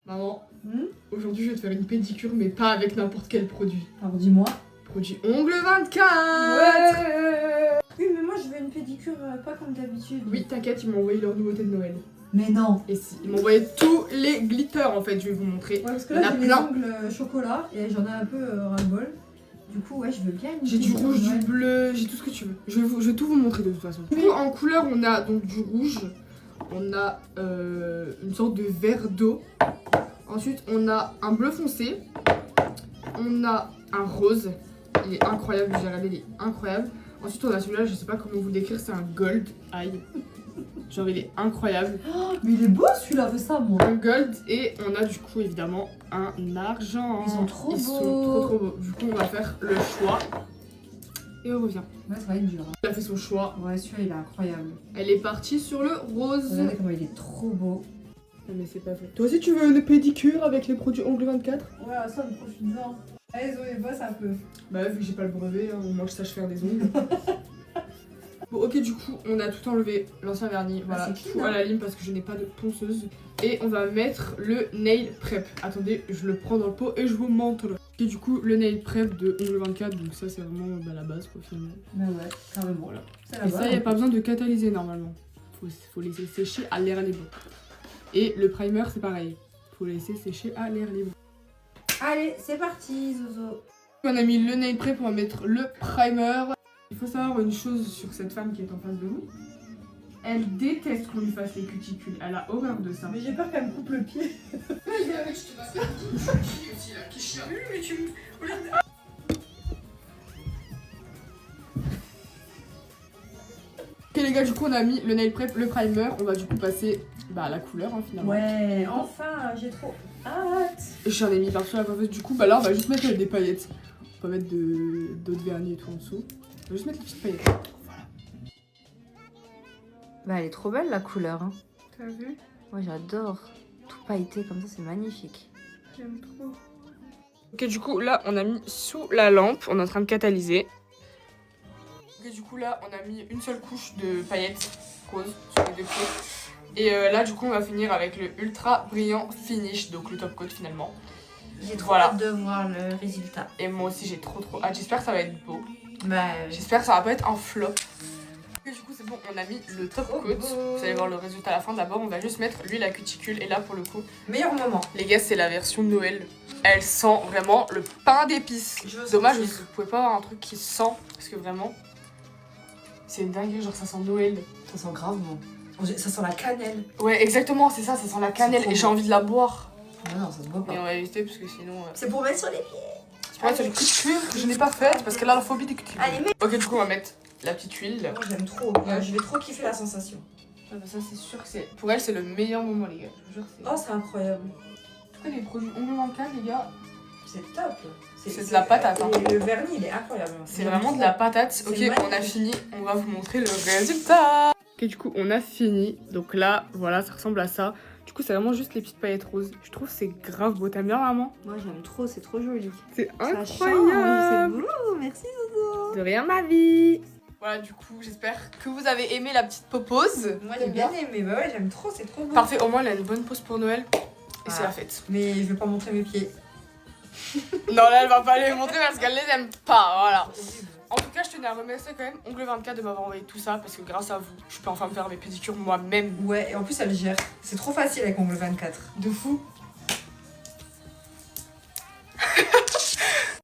Maman, aujourd'hui je vais te faire une pédicure, mais pas avec n'importe quel produit. Alors dis-moi. Produit Ongle 24. Ouais. Oui, mais moi je veux une pédicure pas comme d'habitude. Oui, t'inquiète, ils m'ont envoyé leur nouveauté de Noël. Mais non. Et si, ils m'ont envoyé tous les glitters en fait, je vais vous montrer. Ouais, parce que Il y en là a j'ai les plein. ongles chocolat et j'en ai un peu ras-le-bol. Du coup, ouais, je veux bien une J'ai du pédicure rouge, Noël. du bleu, j'ai tout ce que tu veux. Je vais tout vous montrer de toute façon. Du coup, en couleur, on a donc du rouge. On a une sorte de vert d'eau. Ensuite, on a un bleu foncé. On a un rose. Il est incroyable, j'ai regardé, il est incroyable. Ensuite, on a celui-là, je sais pas comment vous le décrire, c'est un gold. Aïe. Genre, il est incroyable. Oh, mais il est beau celui-là, fais ça moi. Un gold et on a du coup évidemment un argent. Ils sont trop Ils beaux. sont trop beaux. Du coup, on va faire le choix. Et on revient. Ouais, ça va être dur. Elle a fait son choix. Ouais, celui-là il est incroyable. Elle est partie sur le rose. Regardez comment il est trop beau. Non mais c'est pas vrai. Toi aussi tu veux une pédicure avec les produits Ongle 24? Ouais, ça me profite-en. Allez Zoé, bosse un peu. Bah vu que j'ai pas le brevet, hein, au moins je sache faire des ongles. Bon ok, du coup on a tout enlevé, l'ancien vernis, voilà, c'est tout clean, à la lime parce que je n'ai pas de ponceuse. Et on va mettre le nail prep. Attendez, je le prends dans le pot et je vous montre. Et du coup le nail prep de Ongle 24, donc ça c'est vraiment la base quoi finalement. Bah ouais, carrément. Voilà. C'est la Et base. ça y a pas besoin de catalyser normalement. Faut laisser sécher à l'air libre. Et le primer c'est pareil, faut laisser sécher à l'air libre. Allez, c'est parti Zozo. On a mis le nail prep, on va mettre le primer. Il faut savoir une chose sur cette femme qui est en face de vous. Elle déteste qu'on lui fasse les cuticules, elle a horreur de ça. Mais j'ai peur qu'elle me coupe le pied. Ok les gars, du coup on a mis le nail prep, le primer. On va du coup passer à la couleur hein, finalement. Ouais, enfin, j'ai trop hâte. Et j'en ai mis partout la coiffeuse. Du coup là on va juste mettre des paillettes. On va mettre d'autres vernis et tout en dessous. On va juste mettre les petites paillettes. Voilà. Bah elle est trop belle la couleur. Hein. T'as vu? Moi j'adore. Tout pailleté comme ça, c'est magnifique. J'aime trop. Ok, du coup, là, on a mis sous la lampe. On est en train de catalyser. Ok, du coup, là, on a mis une seule couche de paillettes roses sur les deux pieds. Et là, du coup, on va finir avec le ultra brillant finish, donc le top coat finalement. J'ai trop Voilà. hâte de voir le résultat. Et moi aussi, j'ai trop hâte. J'espère que ça va être beau. Bah J'espère que ça va pas être un flop. Et du coup, c'est bon, on a mis le top Trop coat. beau. Vous allez voir le résultat à la fin. D'abord, on va juste mettre l'huile à cuticule. Et là, pour le coup, Meilleur moment. les gars, c'est la version Noël. Elle sent vraiment le pain d'épices. Je veux Dommage, sentir. vous pouvez pas avoir un truc qui sent. Parce que vraiment, c'est une dinguerie. Genre, ça sent Noël. Ça sent grave bon. Ça sent la cannelle. Ouais, exactement, c'est ça. Ça sent la cannelle. trop Et j'ai bon. envie de la boire. Ah non, ça se voit Mais on pas. va éviter parce que sinon. C'est pour mettre sur les pieds. C'est pour mettre sur les cuticule que je n'ai pas faite parce qu'elle a la phobie des cuticules. Allez, mets. Ok, du coup, on va mettre la petite huile. Moi j'aime trop. Je vais trop kiffer la sensation. Ah bah ça, c'est sûr que c'est. Pour elle, c'est le meilleur moment, les gars. Je vous jure, c'est. Oh, c'est incroyable. En tout cas, les produits Ongle 24, les gars, C'est top. C'est de la patate, hein. Et le vernis, il est incroyable. c'est vraiment de la patate. Ok, C'est on a magnifique. fini. On va vous montrer le résultat. Ok, du coup, on a fini. Donc là, voilà, ça ressemble à ça. Du coup, c'est vraiment juste les petites paillettes roses. Je trouve que c'est grave beau. T'aimes bien, maman? moi j'aime trop, c'est trop joli. C'est Ça change, incroyable. c'est beau, merci Zozo. De rien, ma vie. Voilà, du coup, j'espère que vous avez aimé la petite popose. Moi j'ai bien aimé. Bah ouais, j'aime trop, c'est trop beau. Parfait, au moins, elle a une bonne pause pour Noël. Et c'est Ah. la fête. Mais je vais pas montrer mes pieds. Non, là, elle va pas les montrer parce qu'elle les aime pas. Voilà. En tout cas, je tenais à remercier quand même Ongle 24 de m'avoir envoyé tout ça parce que grâce à vous, je peux enfin me faire mes pédicures moi-même. Ouais, et en plus elle gère. C'est trop facile avec Ongle 24. De fou.